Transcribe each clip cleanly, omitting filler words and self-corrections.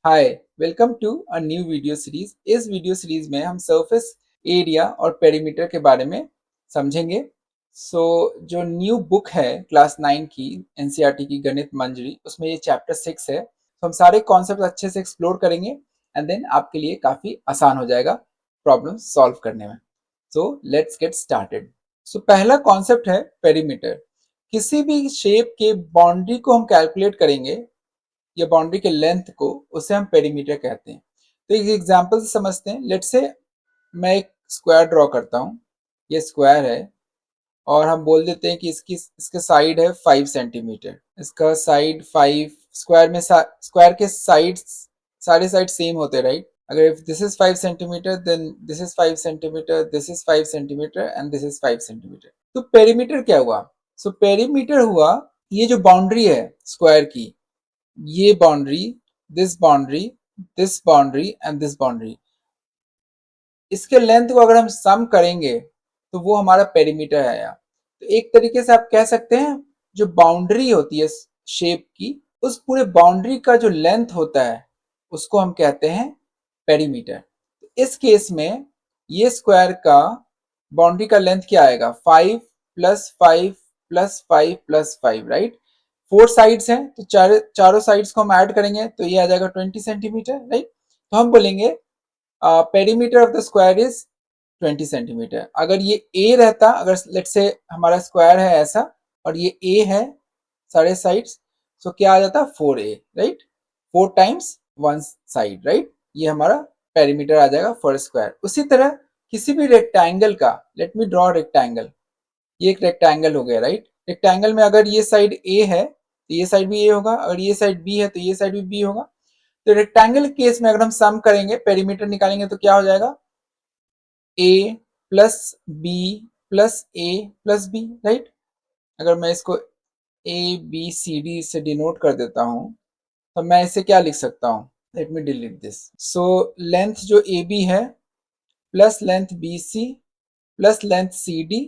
Hi, welcome to a new video series. इस video series में हम सरफेस एरिया और पेरीमीटर के बारे में समझेंगे। जो न्यू बुक है क्लास 9 की एनसीईआरटी की गणित मंजरी, उसमें ये चैप्टर 6 है। तो हम सारे कॉन्सेप्ट अच्छे से एक्सप्लोर करेंगे एंड देन आपके लिए काफ़ी आसान हो जाएगा प्रॉब्लम सॉल्व करने में। So let's get started. पहला कॉन्सेप्ट है पेरीमीटर। किसी भी शेप के बाउंड्री को हम कैलकुलेट करेंगे या बाउंड्री के लेंथ को, उसे हम पेरीमीटर कहते हैं। तो एक एग्जांपल से समझते हैं। लेट्स से मैं एक स्क्वायर ड्रॉ करता हूँ। ये स्क्वायर है और हम बोल देते हैं कि इसके साइड है 5 सेंटीमीटर। इसका साइड 5, स्क्वायर में स्क्वायर के साइड्स, सारे साइड सेम होते हैं, राइट? अगर if this is 5 centimetre, then this is 5 centimetre, this is 5 centimetre and this is 5 centimetre. तो पेरीमीटर क्या हुआ? पेरीमीटर हुआ ये जो बाउंड्री है स्क्वायर की, ये boundary, this boundary, this boundary and this boundary, इसके लेंथ को अगर हम सम करेंगे तो वो हमारा पेरीमीटर है यार। तो एक तरीके से आप कह सकते हैं जो बाउंड्री होती है शेप की, उस पूरे बाउंड्री का जो लेंथ होता है उसको हम कहते हैं पेरीमीटर। इस केस में ये स्क्वायर का बाउंड्री का लेंथ क्या आएगा? 5 plus 5 plus 5 plus 5, right? 4 sides हैं तो चारों साइड्स को हम ऐड करेंगे तो ये आ जाएगा 20 सेंटीमीटर, राइट? तो हम बोलेंगे perimeter of the square is 20 centimetre. अगर ये ए रहता, अगर लेट्स से हमारा स्क्वायर है ऐसा और ये ए है सारे साइड्स, तो क्या आ जाता? 4a, right? 4 times one side, right? ये हमारा पेरीमीटर आ जाएगा फॉर स्क्वायर। उसी तरह किसी भी रेक्टेंगल का, लेट मी ड्रॉ रेक्टेंगल। ये एक रेक्टेंगल हो गया, राइट? रेक्टेंगल में अगर ये साइड ए है तो ये साइड भी ए होगा, अगर ये साइड बी है तो ये साइड भी बी होगा। तो रेक्टेंगल केस में अगर हम सम करेंगे, पेरीमीटर निकालेंगे तो क्या हो जाएगा? ए प्लस बी प्लस ए प्लस बी, राइट? अगर मैं इसको ए बी सी डी से डिनोट कर देता हूं तो मैं इसे क्या लिख सकता हूं? Let me delete this. Length जो ए बी है plus length B C plus length C D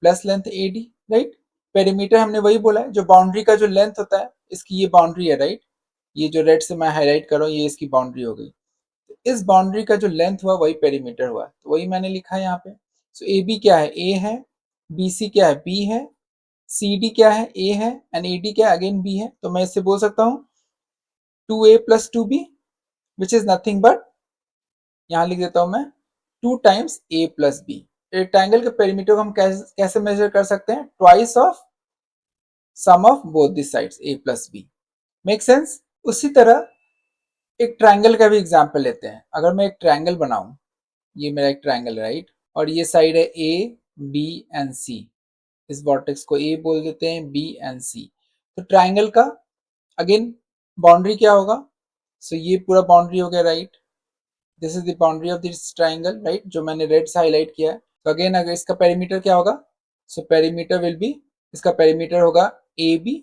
plus length A D, right? Perimeter हमने वही बोला है, जो बाउंड्री का जो लेंथ होता है, इसकी ये बाउंड्री है, राइट? ये जो रेड से मैं हाईलाइट कर रहा हूँ ये इसकी बाउंड्री हो गई। तो इस बाउंड्री का जो लेंथ हुआ वही पेरीमीटर हुआ, तो वही मैंने लिखा है यहाँ पे। ए बी क्या है? ए है। बी सी क्या है? बी है। सी डी क्या है? ए है। एंड ए डी क्या है? अगेन बी है। तो मैं इससे बोल सकता हूँ 2a plus 2b, which is nothing but, यहाँ लिख देता हूँ मैं, 2 times a plus B. Rectangle के पेरीमीटर को हम कैसे मेजर कर सकते हैं? Twice of sum of both the sides a plus B. Make sense? उसी तरह एक ट्रायंगल का भी एग्जांपल लेते हैं। अगर मैं एक ट्रायंगल बनाऊं, ये मेरा एक ट्रायंगल है, राइट? और ये साइड है ए बी एंड सी। इस वर्टेक्स को ए बोल देते हैं, बी एंड सी। तो ट्रायंगल का अगेन बाउंड्री क्या होगा? ये पूरा बाउंड्री हो गया, right? This is the boundary of this triangle, right? जो मैंने रेड से हाईलाइट किया है। तो अगेन अगर इसका पेरीमीटर क्या होगा? पेरीमीटर विल बी, इसका पेरीमीटर होगा a b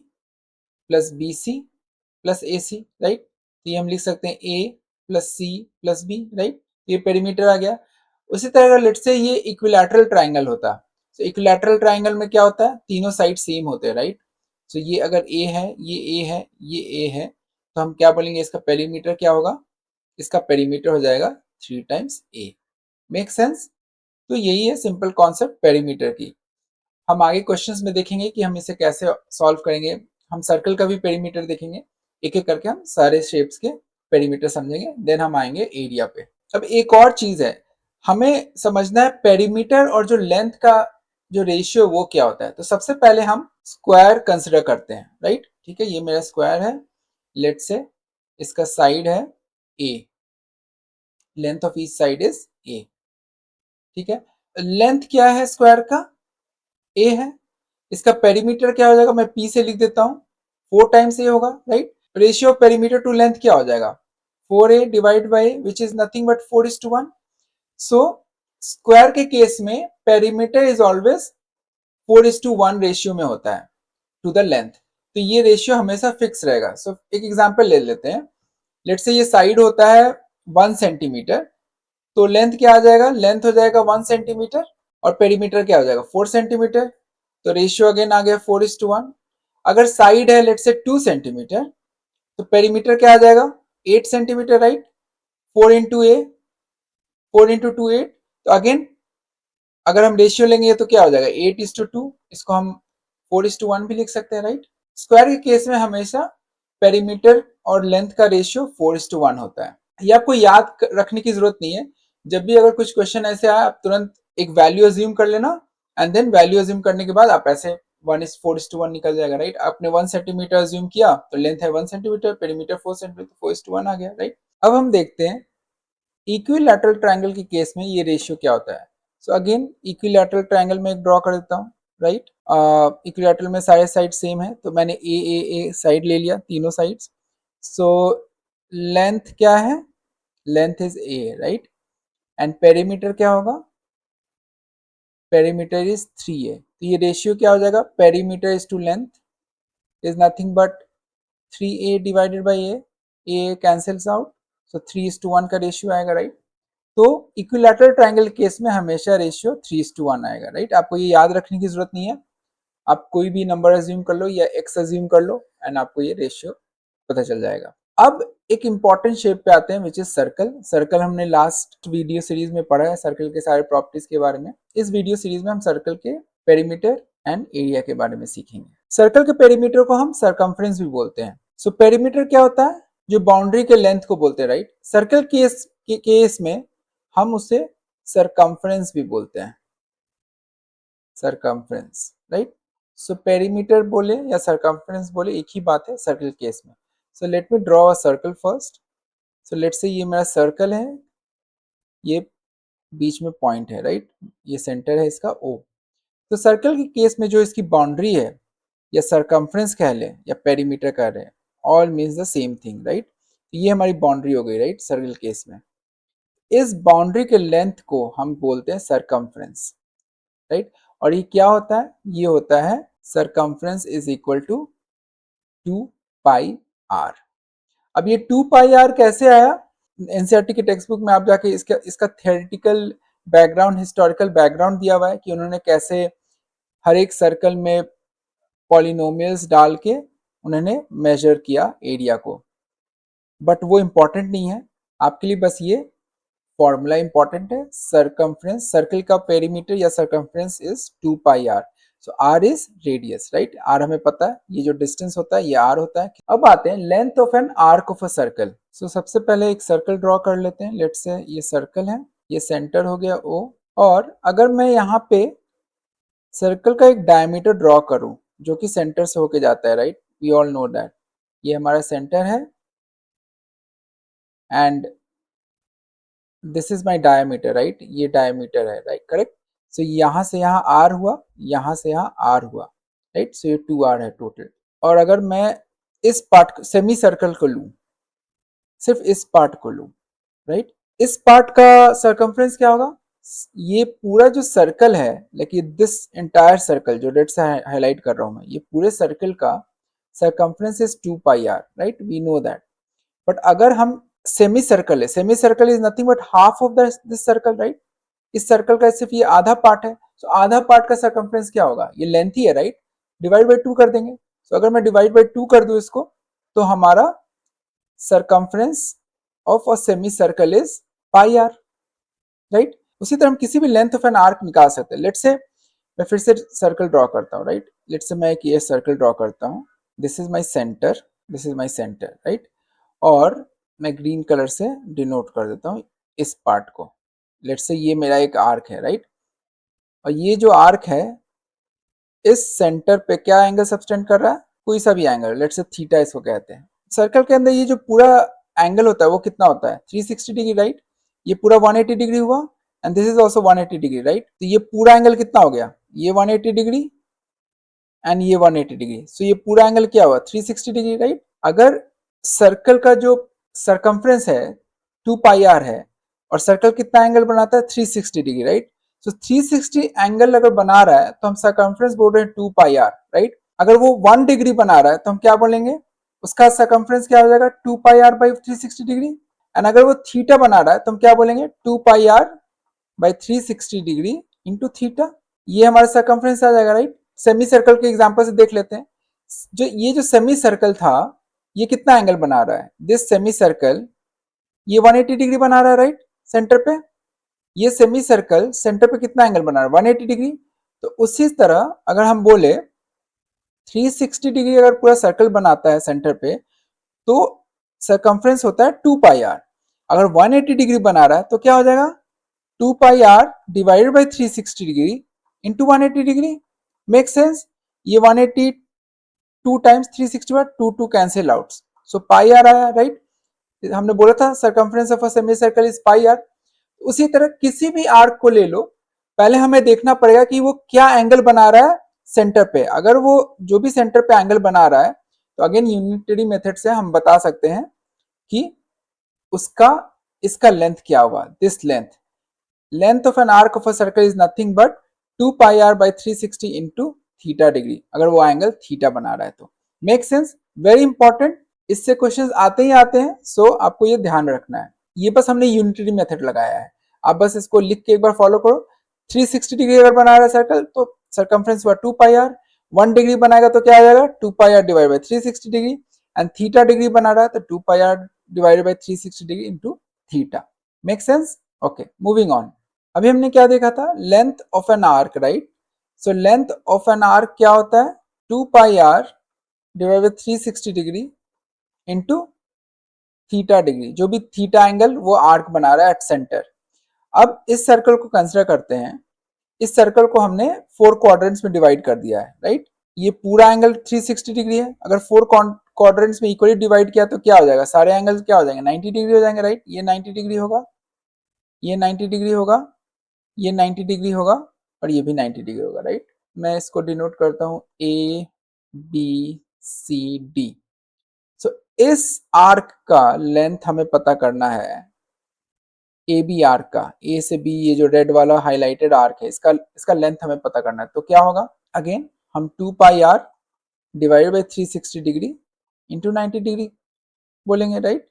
plus b C plus a c, right? तो ये हम लिख सकते हैं a plus c plus b, right? ये पेरीमीटर आ गया। उसी तरह अगर लेट्स से ये इक्विलैटरल ट्रायंगल होता, तो इक्विलैटरल ट्रायंगल में क्या होता है? तीनों साइड सेम होते हैं, राइट? ये अगर ए है, ये ए है, ये ए है, तो हम क्या बोलेंगे? इसका पेरीमीटर क्या होगा? इसका पेरीमीटर हो जाएगा 3 टाइम्स ए। Make sense? तो यही है सिंपल कॉन्सेप्ट पेरीमीटर की। हम आगे क्वेश्चंस में देखेंगे कि हम इसे कैसे सॉल्व करेंगे। हम सर्कल का भी पेरीमीटर देखेंगे, एक एक करके हम सारे शेप्स के पेरीमीटर समझेंगे, देन हम आएंगे एरिया पे। अब एक और चीज है, हमें समझना है पेरीमीटर और जो लेंथ का जो रेशियो वो क्या होता है। तो सबसे पहले हम स्क्वायर कंसिडर करते हैं, राइट? ठीक है, ये मेरा स्क्वायर है। लेट से इसका साइड है a, length of each side is a, ठीक है? लेंथ क्या है स्क्वायर का? ए है। इसका पेरीमीटर क्या हो जाएगा? मैं पी से लिख देता हूँ, 4 टाइम्स ए होगा, right? Ratio of perimeter to length क्या हो जाएगा? 4a divide by which is nothing but 4:1। So square के केस में पेरीमीटर इज ऑलवेज 4:1 रेशियो में होता है टू द लेंथ। तो ये रेशियो हमेशा फिक्स रहेगा। एक एग्जाम्पल ले लेते हैं। लेट्स से ये साइड होता है 1 सेंटीमीटर, तो लेंथ क्या आ जाएगा? लेंथ हो जाएगा 1 सेंटीमीटर और पेरीमीटर क्या हो जाएगा? 4 सेंटीमीटर। तो रेशियो अगेन आ गया 4:1। अगर साइड है लेट से 2 सेंटीमीटर, तो पेरीमीटर क्या आ जाएगा? 8 सेंटीमीटर, राइट। 4 इंटू ए, 4 इंटू 2 8। तो अगेन अगर हम रेशियो लेंगे तो क्या हो जाएगा, 8:2, इसको हम 4:1 भी लिख सकते हैं, राइट। स्क्वायर के केस में हमेशा पेरीमीटर और लेंथ का रेशियो 4:1 होता है। ये आपको याद रखने की जरूरत नहीं है। जब भी अगर कुछ क्वेश्चन ऐसे आए, आप तुरंत एक वैल्यू अज्यूम कर लेना, एंड देन वैल्यू अज्यूम करने के बाद आप ऐसे 1:4:1 निकल जाएगा, राइट। आपने 1 सेंटीमीटर अज्यूम किया तो लेंथ है 1 सेंटीमीटर, पेरीमीटर 4 सेंटीमीटर, 4:1 आ गया, राइट। अब हम देखते हैं इक्विलैटरल ट्रायंगल के केस में ये रेशियो क्या होता है। सो अगेन इक्विलैटरल ट्रायंगल में एक ड्रॉ कर देता हूँ, राइट। इक्विलैटरल में सारे साइड सेम है, तो मैंने ए साइड ले लिया, तीनों साइड्स। सो लेंथ क्या है, length is a, right. And perimeter क्या होगा, पेरीमीटर इज 3a। तो ये रेशियो क्या हो जाएगा, perimeter is to length is nothing but 3a divided by a cancels out, so 3:1 का रेशियो आएगा, राइट। तो इक्विलैटरल ट्रायंगल केस में हमेशा रेशियो 3:1 आएगा, राइट। आपको ये याद रखने की जरूरत नहीं है, आप कोई भी नंबर अज्यूम कर लो या एक्स अज्यूम कर लो, एंड आपको ये रेशियो पता चल जाएगा। अब एक इंपॉर्टेंट शेप पे आते हैं, विच इज सर्कल। सर्कल हमने लास्ट वीडियो सीरीज में पढ़ा है, सर्कल के सारे प्रॉपर्टीज के बारे में। इस वीडियो सीरीज में हम सर्कल के पेरीमीटर एंड एरिया के बारे में सीखेंगे। सर्कल के पेरीमीटर को हम सरकमफ्रेंस भी बोलते हैं। सो पेरीमीटर क्या होता है, जो बाउंड्री के लेंथ को बोलते हैं, राइट। सर्कल के केस में हम उसे सरकमफ्रेंस भी बोलते हैं, सरकमफ्रेंस, राइट। सो पेरीमीटर बोले या सरकमफ्रेंस बोले एक ही बात है सर्कल केस में। So let me draw a circle first. So let से ये मेरा सर्कल है, ये बीच में पॉइंट है, राइट। ये सेंटर है इसका ओ। तो सर्कल के केस में जो इसकी बाउंड्री है, या सरकमफ्रेंस कह लें या पेरीमीटर कह रहे हैं, all means the same thing, right. ये हमारी बाउंड्री हो गई, राइट, सर्कल केस में। इस बाउंड्री के लेंथ को हम बोलते हैं सरकमफ्रेंस, राइट। और ये क्या होता है, ये होता है circumference is equal to 2πr। अब ये 2πr कैसे आया, एनसीईआरटी के टेक्स्ट बुक में आप जाके इसका थ्योरेटिकल बैकग्राउंड, हिस्टोरिकल बैकग्राउंड दिया हुआ है कि उन्होंने कैसे हर एक सर्कल में पॉलिनोमियल्स डाल के उन्होंने मेजर किया एरिया को। बट वो इंपॉर्टेंट नहीं है आपके लिए, बस ये फॉर्मूला इंपॉर्टेंट है। सरकमफ्रेंस, सर्कल का पेरीमीटर या circumference is 2πr। So r is radius, right. r हमें पता है, ये जो डिस्टेंस होता है ये r होता है। अब आते हैं length of an arc of a circle. So सबसे पहले एक सर्कल ड्रॉ कर लेते हैं। लेट्स से ये सर्कल है, ये सेंटर हो गया o। और अगर मैं यहाँ पे सर्कल का एक डायमीटर ड्रॉ करूं जो कि सेंटर से होके जाता है, right, we all know that ये हमारा सेंटर है and this is my diameter, right. ये डायमीटर है, राइट, करेक्ट। सो यहाँ से यहाँ r हुआ, यहाँ से यहाँ r हुआ, राइट। सो ये 2r है टोटल। और अगर मैं इस पार्ट सेमी सर्कल को लूं, सिर्फ इस पार्ट को लूं, राइट, इस पार्ट का सरकमफ्रेंस क्या होगा, ये पूरा जो सर्कल है, लेकिन दिस एंटायर सर्कल जो रेड से हाईलाइट कर रहा हूं मैं, ये पूरे सर्कल का circumference is 2πr, right, we know that. But अगर हम सेमी सर्कल है, semi circle is nothing but half of this circle, right. इस सर्कल का सिर्फ ये आधा पार्ट है, तो आधा पार्ट का सरकमफ्रेंस क्या होगा, ये लेंथ ही है, राइट। डिवाइड बाई 2 कर देंगे। तो अगर मैं डिवाइड बाई 2 कर दूं इसको, तो हमारा circumference of a semi circle is πr, right. उसी तरह हम किसी भी लेंथ ऑफ एन आर्क निकाल सकते हैं। लेट्स से मैं फिर से सर्कल ड्रॉ करता हूँ, राइट। लेट्स से मैं एक ये सर्कल ड्रॉ करता हूँ, this is my centre, this is my centre, right. और मैं ग्रीन कलर से डिनोट कर देता हूँ इस पार्ट को। लेट्स से ये मेरा एक आर्क है, राइट। और ये जो आर्क है, इस सेंटर पे क्या एंगल सबटेंड कर रहा है, कोई सा भी एंगल, लेट्स से थीटा इसको कहते हैं। सर्कल के अंदर ये जो पूरा एंगल होता है वो कितना होता है, 360 डिग्री, राइट। ये पूरा 180 डिग्री हुआ and this is also 180 degree, right. तो ये पूरा एंगल कितना हो गया, ये 180 डिग्री एंड ये 180 डिग्री। सो ये पूरा एंगल क्या हुआ, 360 डिग्री, राइट। अगर सर्कल का जो सरकमफ्रेंस है 2πr है और सर्कल कितना एंगल बनाता है, 360 डिग्री, राइट। सो 360 एंगल अगर बना रहा है तो हम सरकमफ्रेंस बोल रहे हैं 2πr, राइट। अगर वो 1 डिग्री बना रहा है तो हम क्या बोलेंगे, उसका सरकमफ्रेंस क्या हो जाएगा, 2πr बाई 360 डिग्री। एंड अगर वो थीटा बना रहा है तो हम क्या बोलेंगे, 2πr by 360 degree into theta. ये हमारा सरकमफ्रेंस आ जाएगा, राइट। सेमी सर्कल के एग्जांपल से देख लेते हैं। जो ये जो सेमी सर्कल था ये कितना एंगल बना रहा है, दिस सेमी सर्कल ये 180 डिग्री बना रहा है राइट, सेंटर पे। ये सेमी सर्कल सेंटर पे कितना एंगल बना रहा है, 180 डिग्री। तो उसी तरह अगर हम बोले 360 डिग्री अगर पूरा सर्कल बनाता है सेंटर पे, तो सरकमफ्रेंस होता है 2 पाई आर। अगर 180 डिग्री बना रहा है तो क्या हो जाएगा, 2 pi r divided by 360 degree into 180 degree. Make sense. ये 180 2 टाइम्स 360 बार 2 cancel out, so pi r आया राइट। हमने बोला था circumference of a semi circle is pi r. उसी तरह किसी भी आर्क को ले लो, पहले हमें देखना पड़ेगा कि वो क्या एंगल बना रहा है सेंटर पे। अगर वो जो भी सेंटर पे एंगल बना रहा है, तो अगेन यूनिटरी मेथड से हम बता सकते हैं कि उसका इसका लेंथ क्या हुआ, this length of an arc of a circle is nothing but 2 pi are by 360 into theta degree, अगर वो एंगल थीटा बना रहा है तो। मेक सेंस, वेरी इंपॉर्टेंट, इससे क्वेश्चंस आते ही आते हैं, सो आपको ये ध्यान रखना है। ये बस हमने यूनिटरी मेथड लगाया है, आप बस इसको लिख के एक बार फॉलो करो। 360 डिग्री अगर बना रहा है सर्कल तो सरकमफ्रेंस हुआ 2 पाई आर, 1 डिग्री बनाएगा तो क्या आ जाएगा 2 pi r divide by 360 degree, and theta degree बना रहा है तो 2 pi r divided by 360 degree into theta. Make sense, okay moving on. अभी हमने क्या देखा था, length of an arc right. So length of an arc क्या होता है, 2 pi r divide by 360 degree into theta degree, जो भी थीटा एंगल वो आर्क बना रहा है एट सेंटर। अब इस सर्कल को कंसिडर करते हैं, इस सर्कल को हमने 4 क्वाड्रेंट्स में डिवाइड कर दिया है राइट। ये पूरा एंगल 360 डिग्री है, अगर 4 क्वाड्रेंट्स में इक्वली डिवाइड किया तो क्या हो जाएगा, सारे एंगल्स क्या हो जाएंगे 90 डिग्री हो जाएंगे राइट। ये 90 डिग्री होगा, ये 90 डिग्री होगा, ये 90 डिग्री होगा और ये भी 90 डिग्री होगा राइट। मैं इसको डिनोट करता हूं ए बी सी डी। सो इस आर्क का लेंथ हमें पता करना है, ए बी आर्क का, ए से बी ये जो रेड वाला हाईलाइटेड आर्क है, इसका लेंथ हमें पता करना है। तो क्या होगा, अगेन हम 2 pi r divided by 360 degree into 90 degree बोलेंगे राइट।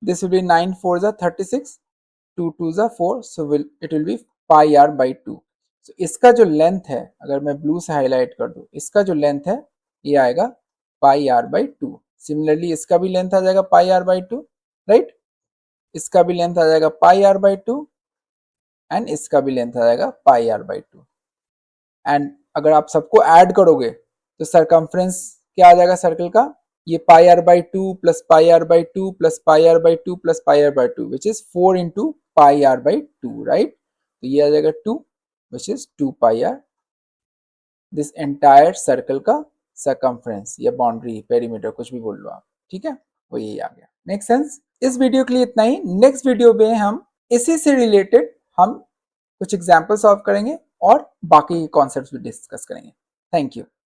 दिस विल बी 9 4 जा 36, 2 2 जा 4, so it will be pi are by 2। So इसका जो लेंथ है, अगर मैं ब्लू से हाईलाइट कर दूं, इसका जो लेंथ है ये आएगा पाई आर बाई 2। सिमिलरली इसका भी लेंथ आ जाएगा पाई आर बाई 2 राइट, इसका भी लेंथ आ जाएगा पाई आर बाई 2 एंड इसका भी लेंथ आ जाएगा पाई आर बाई 2। एंड अगर आप सबको ऐड करोगे तो सरकमफ्रेंस क्या आ जाएगा सर्कल का, ये pi are by 2 plus pi are by 2 plus pi are by 2 plus pi are by 2 which is 4 into pi are by 2 right. तो ये आ जाएगा 2 which is 2 pi r, this entire circle का सरकमफ्रेंस या boundary perimeter कुछ भी बोल लो आप, ठीक है, वो यही आ गया। Make sense. इस वीडियो के लिए इतना ही। नेक्स्ट वीडियो में हम इसी से रिलेटेड हम कुछ एग्जाम्पल सॉल्व करेंगे और बाकी कॉन्सेप्ट्स भी डिस्कस करेंगे। Thank you.